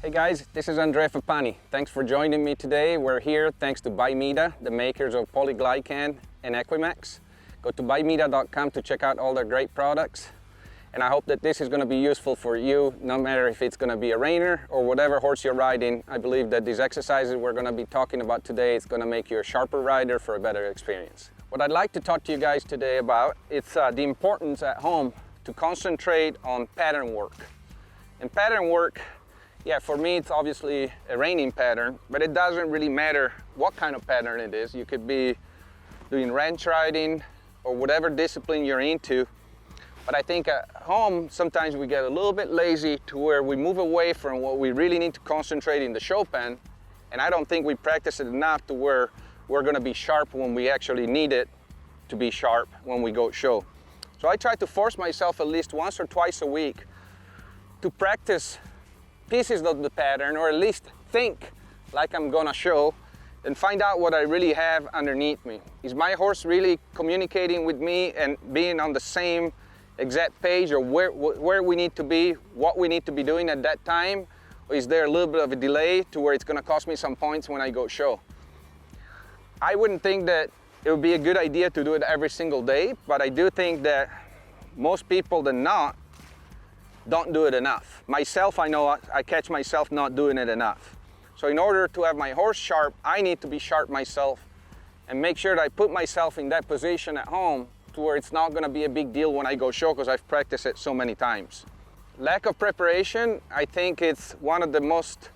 Hey guys, this is Andrea Fappani. Thanks for joining me today. We're here thanks to Bimeda, the makers of Polyglycan and Equimax. Go to bimeda.com to check out all their great products. And I hope that this is going to be useful for you, no matter if it's going to be a reiner or whatever horse you're riding. I believe that these exercises we're going to be talking about today is going to make you a sharper rider for a better experience. What I'd like to talk to you guys today about is the importance at home to concentrate on pattern work. And pattern work, yeah, for me it's obviously a reining pattern, but it doesn't really matter what kind of pattern it is. You could be doing ranch riding or whatever discipline you're into. But I think at home, sometimes we get a little bit lazy to where we move away from what we really need to concentrate in the show pen. And I don't think we practice it enough to where we're gonna be sharp when we actually need it to be sharp when we go show. So I try to force myself at least once or twice a week to practice pieces of the pattern, or at least think like I'm gonna show, and find out what I really have underneath me. Is my horse really communicating with me and being on the same exact page, or where we need to be, what we need to be doing at that time? Or is there a little bit of a delay to where it's gonna cost me some points when I go show? I wouldn't think that it would be a good idea to do it every single day, but I do think that most people that don't do it enough. Myself, I know I catch myself not doing it enough. So in order to have my horse sharp, I need to be sharp myself and make sure that I put myself in that position at home to where it's not gonna be a big deal when I go show, because I've practiced it so many times. Lack of preparation, I think it's one of the most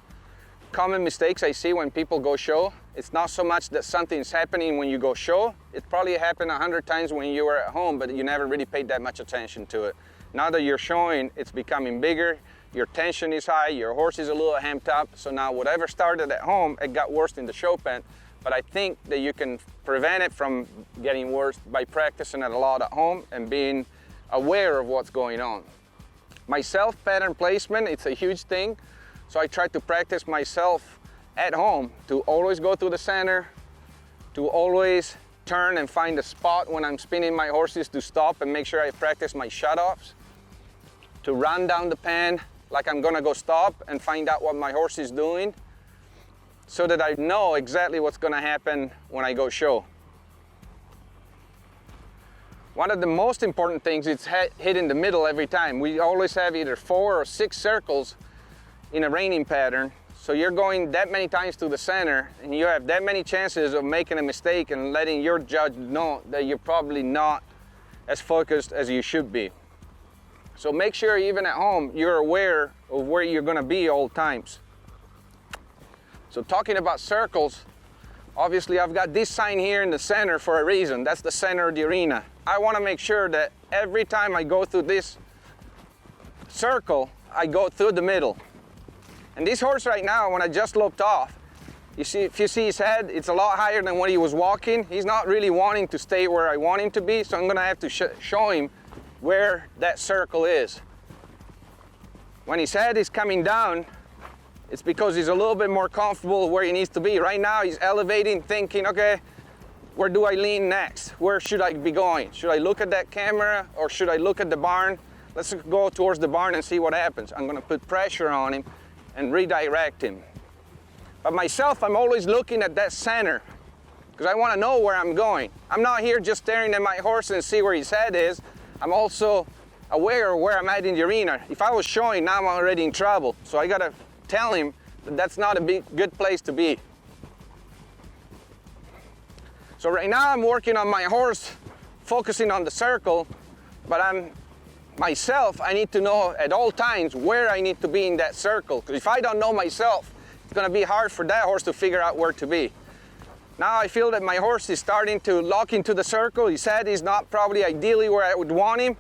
common mistakes I see when people go show. It's not so much that something's happening when you go show. It probably happened 100 times when you were at home, but you never really paid that much attention to it. Now that you're showing, it's becoming bigger, your tension is high, your horse is a little amped up, so now whatever started at home, it got worse in the show pen. But I think that you can prevent it from getting worse by practicing it a lot at home and being aware of what's going on. Myself, pattern placement, it's a huge thing, so I try to practice myself at home to always go to the center, to always turn and find a spot when I'm spinning my horses to stop and make sure I practice my shut-offs, to run down the pen like I'm gonna go stop and find out what my horse is doing, so that I know exactly what's gonna happen when I go show. One of the most important things is hit in the middle every time. We always have either 4 or 6 circles in a reining pattern. So you're going that many times to the center and you have that many chances of making a mistake and letting your judge know that you're probably not as focused as you should be. So make sure even at home you're aware of where you're gonna be all times. So talking about circles, obviously I've got this sign here in the center for a reason. That's the center of the arena. I wanna make sure that every time I go through this circle, I go through the middle. And this horse right now, when I just loped off, if you see his head, it's a lot higher than when he was walking. He's not really wanting to stay where I want him to be, so I'm gonna have to show him where that circle is. When his head is coming down, it's because he's a little bit more comfortable where he needs to be. Right now, he's elevating, thinking, okay, where do I lean next? Where should I be going? Should I look at that camera or should I look at the barn? Let's go towards the barn and see what happens. I'm gonna put pressure on him and redirect him. But myself, I'm always looking at that center because I want to know where I'm going. I'm not here just staring at my horse and see where his head is. I'm also aware of where I'm at in the arena. If I was showing, now I'm already in trouble. So I gotta tell him that that's not a good place to be. So right now I'm working on my horse, focusing on the circle, but I need to know at all times where I need to be in that circle. Because if I don't know myself, it's gonna be hard for that horse to figure out where to be. Now I feel that my horse is starting to lock into the circle. His head is not probably ideally where I would want him,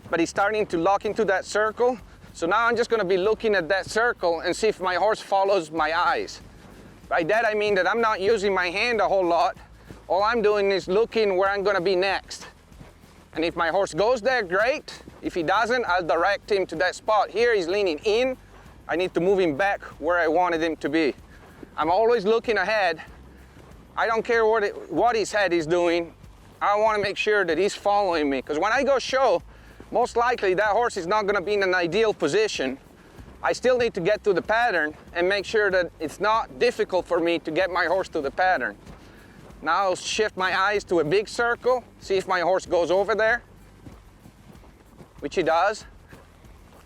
but he's starting to lock into that circle. So now I'm just gonna be looking at that circle and see if my horse follows my eyes. By that I mean that I'm not using my hand a whole lot. All I'm doing is looking where I'm gonna be next. And if my horse goes there, great. If he doesn't, I'll direct him to that spot. Here he's leaning in. I need to move him back where I wanted him to be. I'm always looking ahead. I don't care what his head is doing. I want to make sure that he's following me. Because when I go show, most likely that horse is not going to be in an ideal position. I still need to get to the pattern and make sure that it's not difficult for me to get my horse to the pattern. Now I'll shift my eyes to a big circle, see if my horse goes over there, which he does.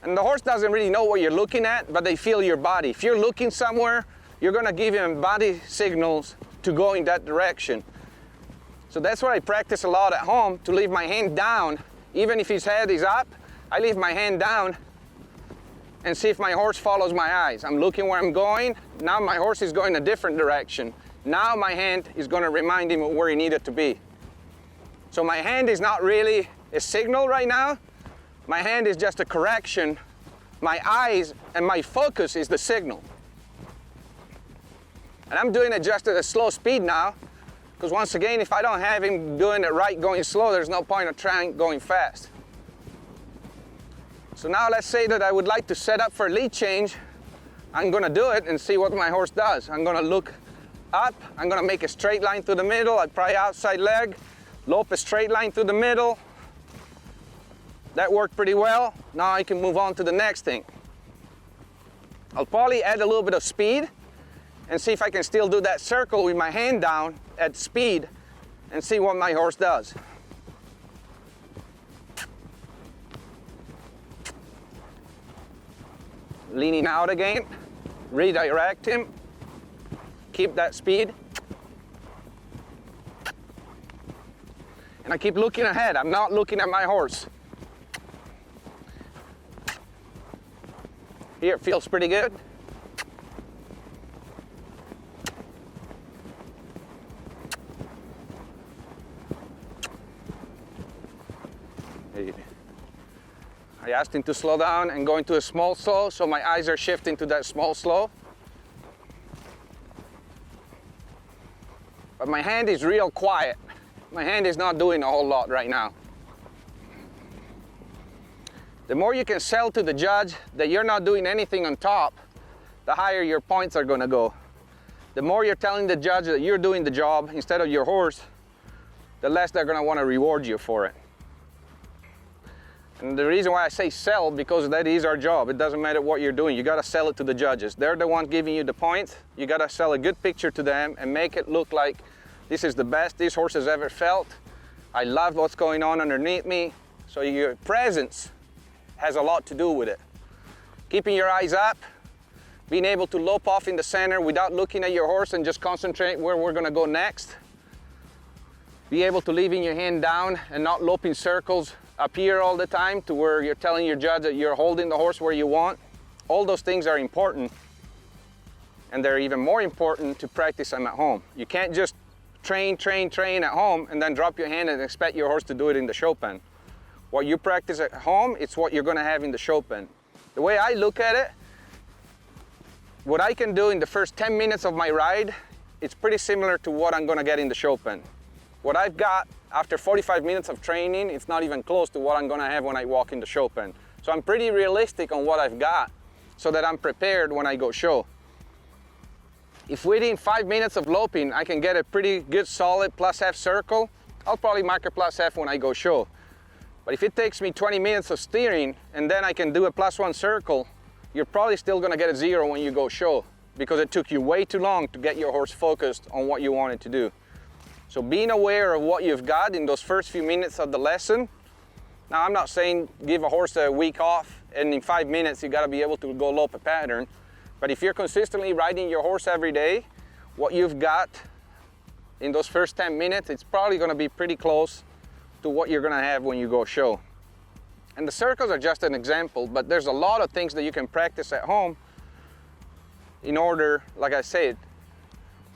And the horse doesn't really know what you're looking at, but they feel your body. If you're looking somewhere, you're gonna give him body signals to go in that direction. So that's what I practice a lot at home, to leave my hand down. Even if his head is up, I leave my hand down and see if my horse follows my eyes. I'm looking where I'm going. Now my horse is going a different direction. Now my hand is going to remind him of where he needed to be. So my hand is not really a signal right now. My hand is just a correction. My eyes and my focus is the signal. And I'm doing it just at a slow speed now, because once again, if I don't have him doing it right, going slow, there's no point of trying going fast. So now let's say that I would like to set up for a lead change. I'm gonna do it and see what my horse does. I'm gonna look up, I'm gonna make a straight line through the middle, I'd probably outside leg, lope a straight line through the middle. That worked pretty well. Now I can move on to the next thing. I'll probably add a little bit of speed and see if I can still do that circle with my hand down at speed and see what my horse does. Leaning out again, redirect him, keep that speed. And I keep looking ahead, I'm not looking at my horse. Here it feels pretty good. I asked him to slow down and go into a small slow, so my eyes are shifting to that small slow. But my hand is real quiet. My hand is not doing a whole lot right now. The more you can sell to the judge that you're not doing anything on top, the higher your points are going to go. The more you're telling the judge that you're doing the job instead of your horse, the less they're going to want to reward you for it. And the reason why I say sell, because that is our job. It doesn't matter what you're doing. You got to sell it to the judges. They're the ones giving you the points. You got to sell a good picture to them and make it look like this is the best this horse has ever felt. I love what's going on underneath me. So your presence has a lot to do with it. Keeping your eyes up, being able to lope off in the center without looking at your horse and just concentrate where we're going to go next. Be able to leaving your hand down and not loping circles up here all the time to where you're telling your judge that you're holding the horse where you want. All those things are important, and they're even more important to practice them at home. You can't just train at home and then drop your hand and expect your horse to do it in the show pen. What you practice at home, it's what you're going to have in the show pen. The way I look at it, what I can do in the first 10 minutes of my ride, it's pretty similar to what I'm going to get in the show pen. What I've got after 45 minutes of training, it's not even close to what I'm going to have when I walk in the show pen. So I'm pretty realistic on what I've got so that I'm prepared when I go show. If within 5 minutes of loping I can get a pretty good solid plus F circle, I'll probably mark a plus F when I go show. But if it takes me 20 minutes of steering and then I can do a +1 circle, you're probably still going to get a 0 when you go show, because it took you way too long to get your horse focused on what you wanted to do. So being aware of what you've got in those first few minutes of the lesson. Now I'm not saying give a horse a week off and in 5 minutes you got to be able to go lope a pattern. But if you're consistently riding your horse every day, what you've got in those first 10 minutes, it's probably going to be pretty close to what you're going to have when you go show. And the circles are just an example, but there's a lot of things that you can practice at home in order, like I said,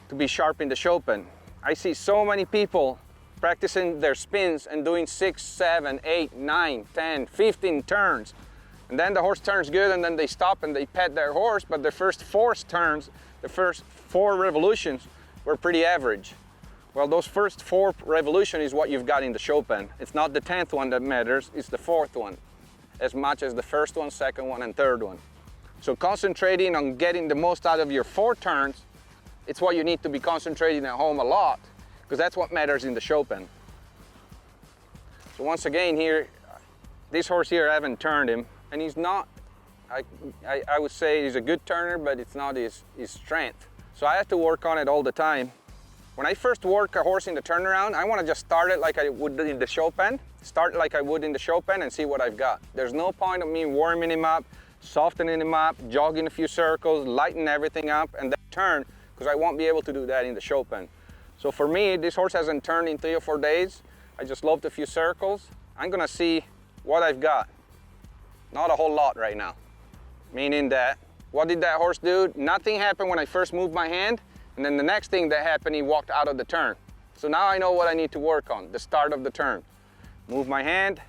to be sharp in the show pen. I see so many people practicing their spins and doing 6, 7, 8, 9, 10, 15 turns. And then the horse turns good and then they stop and they pet their horse, but their first 4 turns, the first 4 revolutions were pretty average. Well, those first 4 revolutions is what you've got in the show pen. It's not the 10th one that matters, it's the 4th one, as much as the first one, second one, and third one. So concentrating on getting the most out of your 4 turns, it's what you need to be concentrating at home a lot, because that's what matters in the show pen. So once again here, this horse here, I haven't turned him, and he's not I would say he's a good turner, but it's not his strength. So I have to work on it all the time. When I first work a horse in the turnaround, I want to just start it like I would in the show pen. Start like I would in the show pen and see what I've got. There's no point of me warming him up, softening him up, jogging a few circles, lighten everything up, and then turn, because I won't be able to do that in the show pen. So for me, this horse hasn't turned in 3 or 4 days. I just loped a few circles. I'm gonna see what I've got. Not a whole lot right now. Meaning that, what did that horse do? Nothing happened when I first moved my hand, and then the next thing that happened, he walked out of the turn. So now I know what I need to work on, the start of the turn. Move my hand,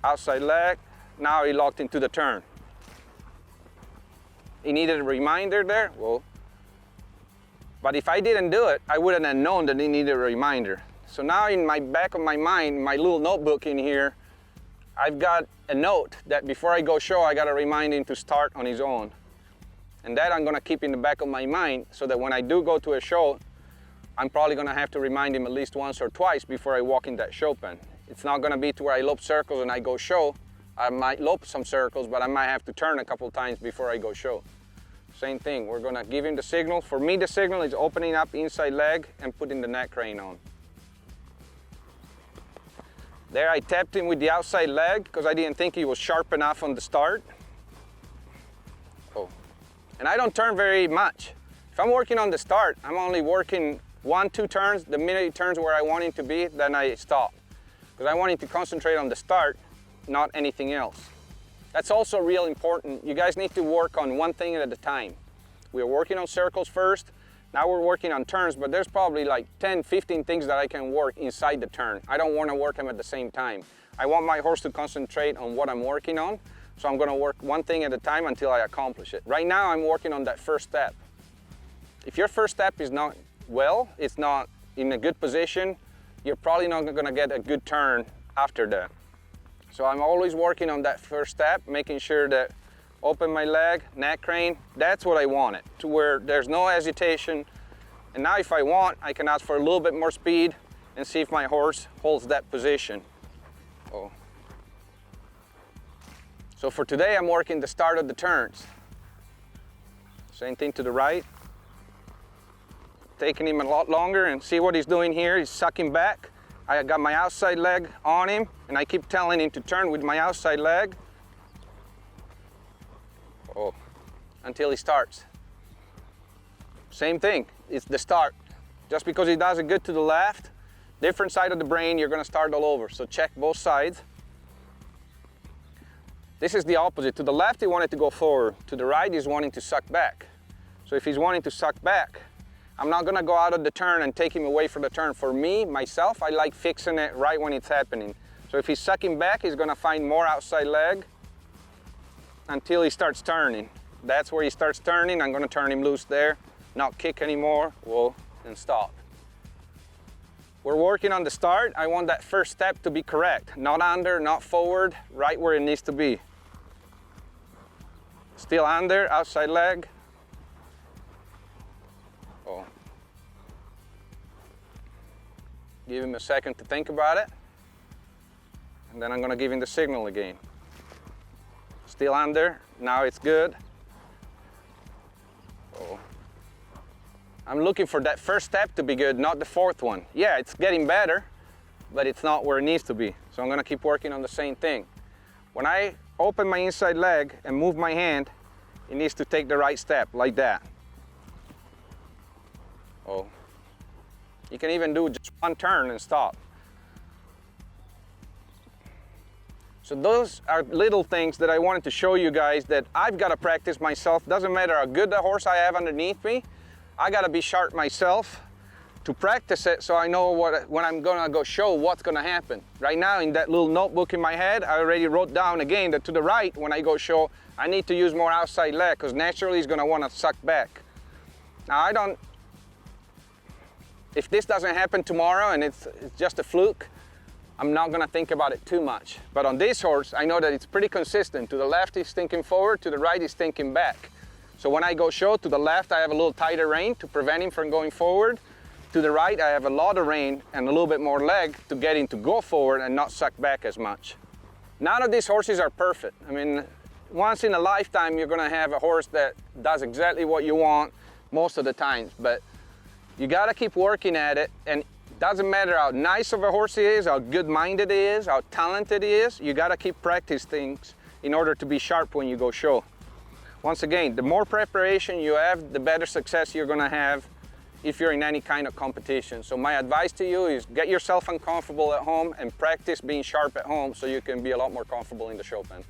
outside leg, now he locked into the turn. He needed a reminder there, well, but if I didn't do it, I wouldn't have known that he needed a reminder. So now in my back of my mind, my little notebook in here, I've got a note that before I go show, I gotta remind him to start on his own. And that I'm gonna keep in the back of my mind so that when I do go to a show, I'm probably gonna have to remind him at least once or twice before I walk in that show pen. It's not gonna be to where I lope circles and I go show. I might lope some circles, but I might have to turn a couple times before I go show. Same thing, we're gonna give him the signal. For me, the signal is opening up inside leg and putting the neck rein on. There I tapped him with the outside leg because I didn't think he was sharp enough on the start. Oh, and I don't turn very much. If I'm working on the start, I'm only working 1, 2 turns. The minute he turns where I want him to be, then I stop. Because I want him to concentrate on the start, not anything else. That's also real important. You guys need to work on one thing at a time. We're working on circles first. Now we're working on turns, but there's probably like 10, 15 things that I can work inside the turn. I don't want to work them at the same time. I want my horse to concentrate on what I'm working on, so I'm going to work one thing at a time until I accomplish it. Right now I'm working on that first step. If your first step is not well, it's not in a good position, you're probably not going to get a good turn after that. So I'm always working on that first step, making sure that open my leg, neck crane, that's what I wanted, to where there's no hesitation. And now if I want, I can ask for a little bit more speed and see if my horse holds that position. Oh. So for today, I'm working the start of the turns. Same thing to the right. Taking him a lot longer and see what he's doing here. He's sucking back. I got my outside leg on him and I keep telling him to turn with my outside leg. Oh, until he starts. Same thing, it's the start. Just because he does it good to the left, different side of the brain, you're gonna start all over. So check both sides. This is the opposite. To the left, he wanted to go forward. To the right, he's wanting to suck back. So if he's wanting to suck back, I'm not gonna go out of the turn and take him away from the turn. For me, myself, I like fixing it right when it's happening. So if he's sucking back, he's gonna find more outside leg until he starts turning. That's where he starts turning. I'm gonna turn him loose there, not kick anymore, whoa, and stop. We're working on the start. I want that first step to be correct. Not under, not forward, right where it needs to be. Still under, outside leg. Oh. Give him a second to think about it. And then I'm gonna give him the signal again. Still under, now it's good. Oh. I'm looking for that first step to be good, not the fourth one. Yeah, it's getting better, but it's not where it needs to be. So I'm gonna keep working on the same thing. When I open my inside leg and move my hand, it needs to take the right step, like that. Oh. You can even do just one turn and stop. So those are little things that I wanted to show you guys that I've got to practice myself. Doesn't matter how good the horse I have underneath me, I got to be sharp myself to practice it so I know when I'm gonna go show what's gonna happen. Right now in that little notebook in my head, I already wrote down again that to the right, when I go show, I need to use more outside leg because naturally he's gonna wanna suck back. Now if this doesn't happen tomorrow and it's just a fluke, I'm not gonna think about it too much. But on this horse, I know that it's pretty consistent. To the left, he's thinking forward, to the right, he's thinking back. So when I go show, to the left, I have a little tighter rein to prevent him from going forward. To the right, I have a lot of rein and a little bit more leg to get him to go forward and not suck back as much. None of these horses are perfect. I mean, once in a lifetime, you're gonna have a horse that does exactly what you want most of the times, but you gotta keep working at it, and it doesn't matter how nice of a horse he is, how good-minded he is, how talented he is, you gotta keep practice things in order to be sharp when you go show. Once again, the more preparation you have, the better success you're gonna have if you're in any kind of competition. So my advice to you is get yourself uncomfortable at home and practice being sharp at home so you can be a lot more comfortable in the show pen.